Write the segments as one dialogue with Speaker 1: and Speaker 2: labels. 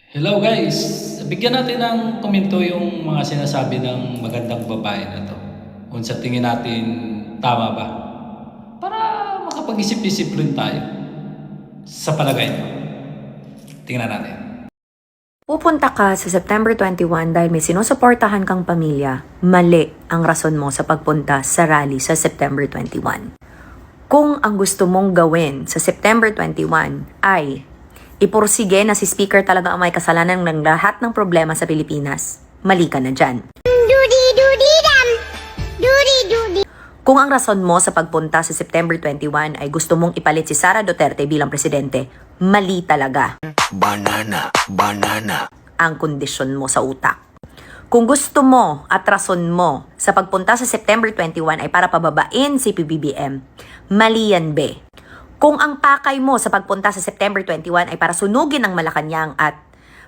Speaker 1: Hello guys! Bigyan natin ng komento yung mga sinasabi ng magandang babae na to. Kung sa tingin natin tama ba? Para makapag-isip-isip rin tayo sa palagay nyo. Tingnan natin.
Speaker 2: Pupunta ka sa September 21 dahil may sinusuportahan kang pamilya, mali ang rason mo sa pagpunta sa rally sa September 21. Kung ang gusto mong gawin sa September 21 ay ipursige na si speaker talaga ang may kasalanan ng lahat ng problema sa Pilipinas, mali ka na dyan. Kung ang rason mo sa pagpunta sa September 21 ay gusto mong ipalit si Sara Duterte bilang presidente, mali talaga.
Speaker 3: Banana.
Speaker 2: Ang kondisyon mo sa utak. Kung gusto mo at rason mo sa pagpunta sa September 21 ay para pababain si PBBM, mali yan be. Kung ang pakay mo sa pagpunta sa September 21 ay para sunugin ang Malacanang at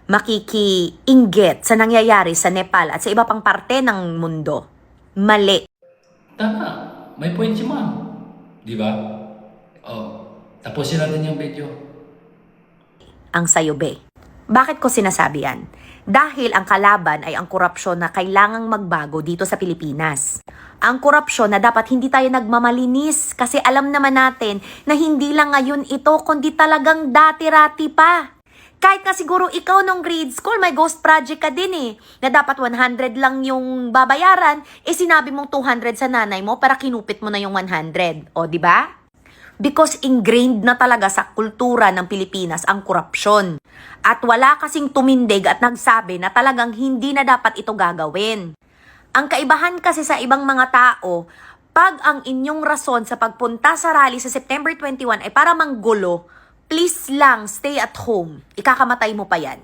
Speaker 2: makikiinggit sa nangyayari sa Nepal at sa iba pang parte ng mundo, mali.
Speaker 1: Tama. May point si ma'am. Di ba? Tapusin natin yung video.
Speaker 2: Ang sayo be. Bakit ko sinasabi yan? Dahil ang kalaban ay ang korupsyon na kailangang magbago dito sa Pilipinas. Ang korupsyon na dapat hindi tayo nagmamalinis kasi alam naman natin na hindi lang ngayon ito kundi talagang dati-rati pa. Kahit nga siguro ikaw nung grade school, may ghost project ka din eh. Na dapat 100 lang yung babayaran, sinabi mong 200 sa nanay mo para kinupit mo na yung 100. O, di ba? Because ingrained na talaga sa kultura ng Pilipinas ang korupsyon. At wala kasing tumindig at nagsabi na talagang hindi na dapat ito gagawin. Ang kaibahan kasi sa ibang mga tao, pag ang inyong rason sa pagpunta sa rally sa September 21 ay para manggulo, please lang stay at home. Ikakamatay mo pa yan.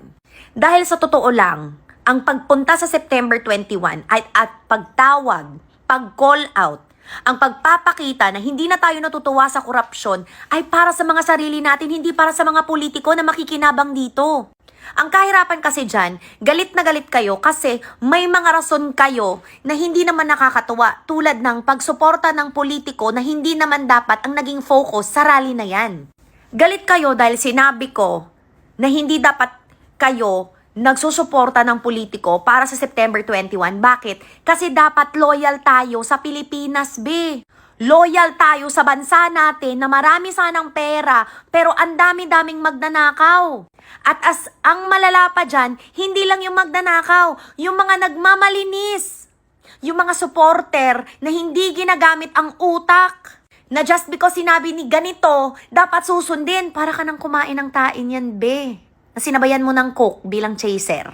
Speaker 2: Dahil sa totoo lang, ang pagpunta sa September 21 ay at pagtawag, pag-call out, ang pagpapakita na hindi na tayo natutuwa sa korupsyon ay para sa mga sarili natin, hindi para sa mga politiko na makikinabang dito. Ang kahirapan kasi dyan, galit na galit kayo kasi may mga rason kayo na hindi naman nakakatuwa tulad ng pagsuporta ng politiko na hindi naman dapat ang naging focus sa rally na yan. Galit kayo dahil sinabi ko na hindi dapat kayo nagsusuporta ng politiko para sa September 21. Bakit? Kasi dapat loyal tayo sa Pilipinas, be. Loyal tayo sa bansa natin na marami sanang pera pero ang dami-daming magnanakaw. At as ang malala pa dyan, hindi lang yung magnanakaw, yung mga nagmamalinis. Yung mga supporter na hindi ginagamit ang utak. Na just because sinabi ni ganito, dapat susundin para ka nang kumain ng tain yan, be. Na sinabayan mo ng coke bilang chaser.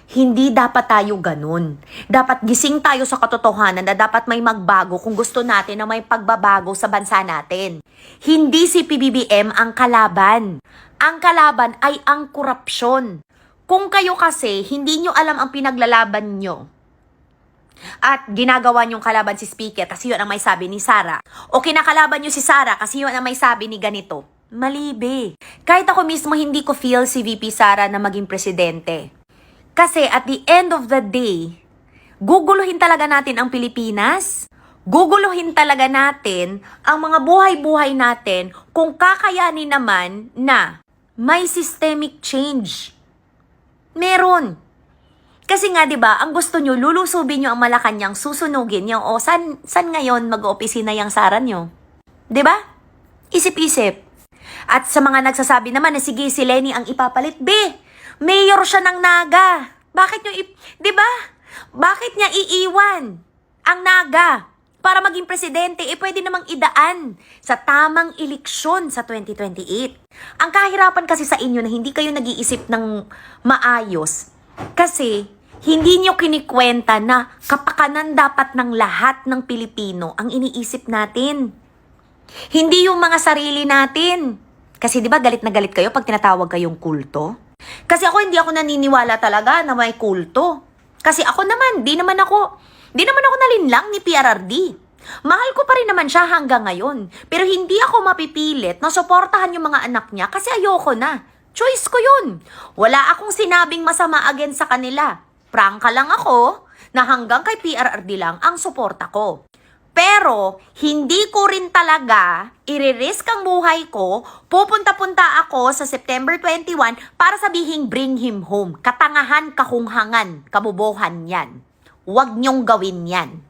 Speaker 2: Hindi dapat tayo ganun. Dapat gising tayo sa katotohanan na dapat may magbago kung gusto natin na may pagbabago sa bansa natin. Hindi si PBBM ang kalaban. Ang kalaban ay ang korupsyon. Kung kayo kasi hindi nyo alam ang pinaglalaban nyo, at ginagawa niyong kalaban si speaker kasi yun ang may sabi ni Sara. O kinakalaban niyo si Sara kasi yun ang may sabi ni ganito. Malibe. Kahit ako mismo hindi ko feel si VP Sara na maging presidente. Kasi at the end of the day, guguluhin talaga natin ang Pilipinas. Guguluhin talaga natin ang mga buhay-buhay natin kung kakayanin naman na may systemic change. Meron. Kasi nga 'di ba, ang gusto nyo, lulusubin nyo ang Malacanang, susunugin nyo. O san ngayon mag-oopisina yung Sara nyo? 'Di ba? Isip-isip. At sa mga nagsasabi naman na sige si Lenny ang ipapalit, mayor siya ng Naga. Bakit nyo 'di ba? Bakit niya iiwan ang Naga para maging presidente? Pwede namang idaan sa tamang eleksyon sa 2028. Ang kahirapan kasi sa inyo na hindi kayo nag-iisip ng maayos kasi hindi nyo kinikwenta na kapakanan dapat ng lahat ng Pilipino ang iniisip natin. Hindi yung mga sarili natin. Kasi di ba galit na galit kayo pag tinatawag kayong kulto? Kasi ako hindi ako naniniwala talaga na may kulto. Kasi ako naman, di naman ako nalinlang ni PRRD. Mahal ko pa rin naman siya hanggang ngayon. Pero hindi ako mapipilit na suportahan yung mga anak niya kasi ayoko na. Choice ko yun. Wala akong sinabing masama against sa kanila. Prangka lang ako na hanggang kay PRRD lang ang suporta ko. Pero, hindi ko rin talaga i-risk ang buhay ko, pupunta-punta ako sa September 21 para sabihing bring him home. Katangahan, kahunghangan, kabubuhan yan. Huwag niyong gawin yan.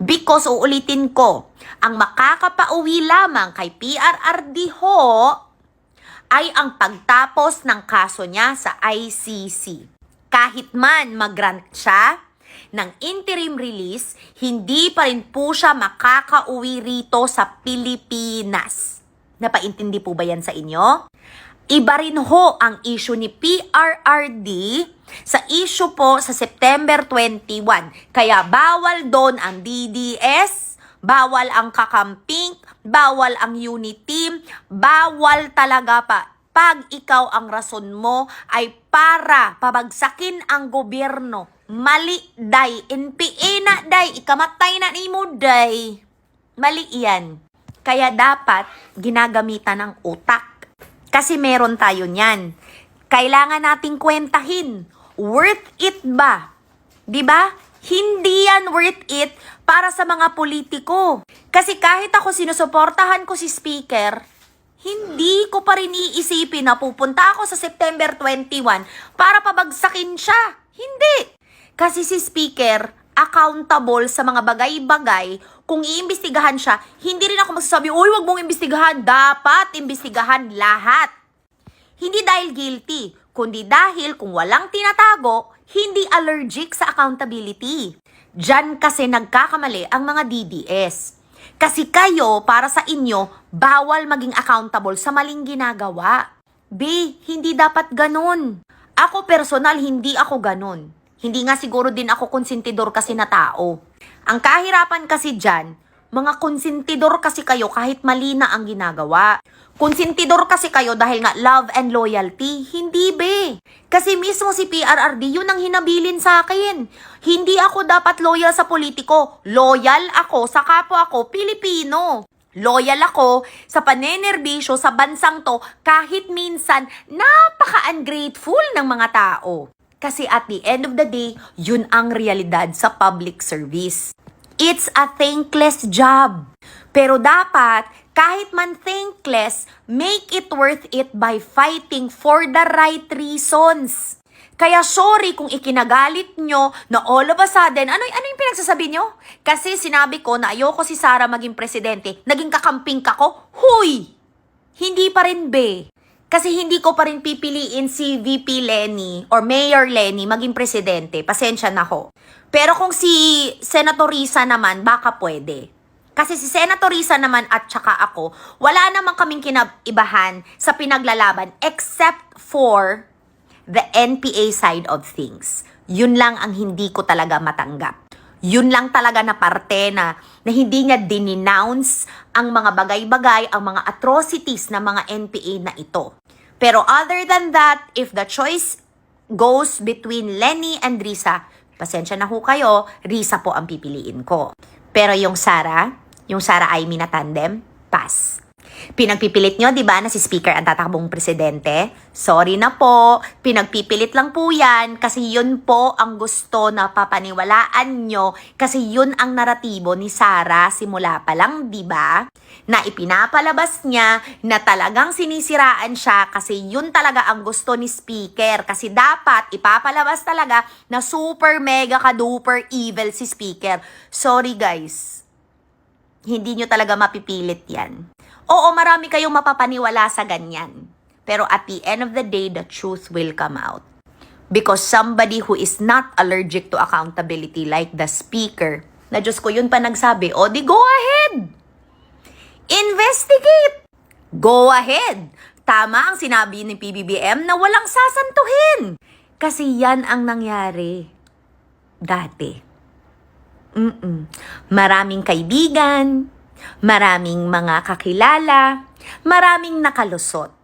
Speaker 2: Because, uulitin ko, ang makakapauwi lamang kay PRRD ho ay ang pagtapos ng kaso niya sa ICC. Kahit man mag-grant siya ng interim release, hindi pa rin po siya makakauwi rito sa Pilipinas. Napaintindi po ba yan sa inyo? Iba rin ho ang issue ni PRRD sa issue po sa September 21. Kaya bawal doon ang DDS, bawal ang kakamping, bawal ang unit team, bawal talaga pa. Pag ikaw ang rason mo ay para pabagsakin ang gobyerno, mali, day. NPA na, day. Ikamatay na ni mo, day. Mali yan. Kaya dapat ginagamitan ng utak. Kasi meron tayo niyan. Kailangan nating kwentahin. Worth it ba? 'Di ba? Hindi yan worth it para sa mga politiko. Kasi kahit ako sinusuportahan ko si Speaker, hindi ko pa rin iisipin na pupunta ako sa September 21 para pabagsakin siya. Hindi. Kasi si Speaker, accountable sa mga bagay-bagay. Kung iimbestigahan siya, hindi rin ako magsasabi, uy, wag mong imbestigahan. Dapat imbestigahan lahat. Hindi dahil guilty, kundi dahil kung walang tinatago, hindi allergic sa accountability. Diyan kasi nagkakamali ang mga DDS. Kasi kayo, para sa inyo, bawal maging accountable sa maling ginagawa. B, hindi dapat ganun. Ako personal, hindi ako ganun. Hindi nga siguro din ako konsentidor kasi na tao. Ang kahirapan kasi dyan, mga konsentidor kasi kayo kahit mali na ang ginagawa. Konsentidor kasi kayo dahil nga love and loyalty. Hindi be. Kasi mismo si PRRD, yun ang hinabilin sa akin. Hindi ako dapat loyal sa politiko. Loyal ako sa kapwa ko, Pilipino. Loyal ako sa panenerbisyo sa bansang to kahit minsan napaka-ungrateful ng mga tao. Kasi at the end of the day, yun ang realidad sa public service. It's a thankless job. Pero dapat, kahit man thankless, make it worth it by fighting for the right reasons. Kaya sorry kung ikinagalit nyo na all of a sudden, ano yung pinagsasabi nyo? Kasi sinabi ko na ayoko si Sara maging presidente, naging kakamping ka ko, huy! Hindi pa rin be. Kasi hindi ko pa rin pipiliin si VP Lenny or Mayor Lenny maging presidente. Pasensya na ho. Pero kung si Senator Risa naman, baka pwede. Kasi si Senator Risa naman at saka ako, wala namang kaming kinaibahan sa pinaglalaban except for the NPA side of things. Yun lang ang hindi ko talaga matanggap. Yun lang talaga na parte na hindi niya dinenounce ang mga bagay-bagay, ang mga atrocities ng mga NPA na ito. Pero other than that, if the choice goes between Lenny and Risa, pasensya na ho kayo, Risa po ang pipiliin ko. Pero yung Sara Amy na tandem, pass. Pinagpipilit nyo, di ba, na si Speaker ang tatakbong presidente? Sorry na po, pinagpipilit lang po yan kasi yun po ang gusto na papaniwalaan nyo kasi yun ang naratibo ni Sara simula pa lang, di ba? Na ipinapalabas niya na talagang sinisiraan siya kasi yun talaga ang gusto ni Speaker kasi dapat ipapalabas talaga na super mega ka-duper evil si Speaker. Sorry guys, hindi nyo talaga mapipilit yan. Oo, marami kayong mapapaniwala sa ganyan. Pero at the end of the day, the truth will come out. Because somebody who is not allergic to accountability like the Speaker, na Diyos ko yun pa nagsabi, o di go ahead! Investigate! Go ahead! Tama ang sinabi ni PBBM na walang sasantuhin. Kasi yan ang nangyari dati. Maraming kaibigan, maraming mga kakilala, maraming nakalusot.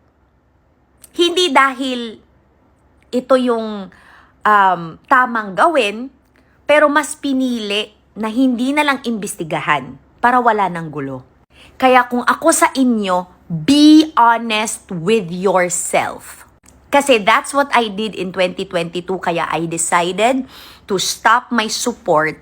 Speaker 2: Hindi dahil ito yung tamang gawin, pero mas pinili na hindi na lang imbestigahan para wala ng gulo. Kaya kung ako sa inyo, be honest with yourself. Kasi that's what I did in 2022, kaya I decided to stop my support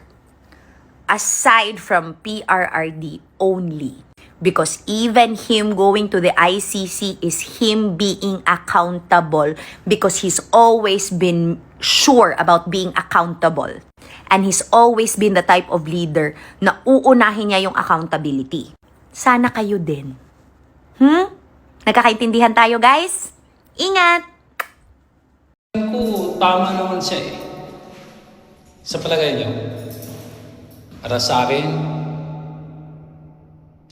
Speaker 2: aside from PRRD only. Because even him going to the ICC is him being accountable because he's always been sure about being accountable. And he's always been the type of leader na uunahin niya yung accountability. Sana kayo din. Nagkakaintindihan tayo, guys? Ingat!
Speaker 1: Tingin ko, tama naman siya eh. Sa palagay niyo, para sa akin,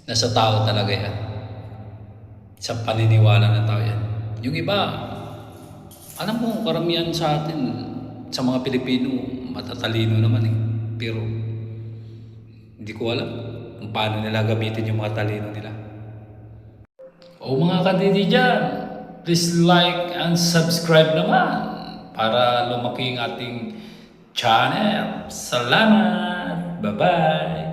Speaker 1: nasa tao talaga yan. Sa paniniwala ng tao yan. Yung iba, alam mo, karamihan sa atin, sa mga Pilipino, matatalino naman eh. Pero, hindi ko alam kung paano nila gamitin yung mga talino nila. O mga kadidi dyan, please like and subscribe naman para lumaki ang ating channel. Salamat! Bye-bye!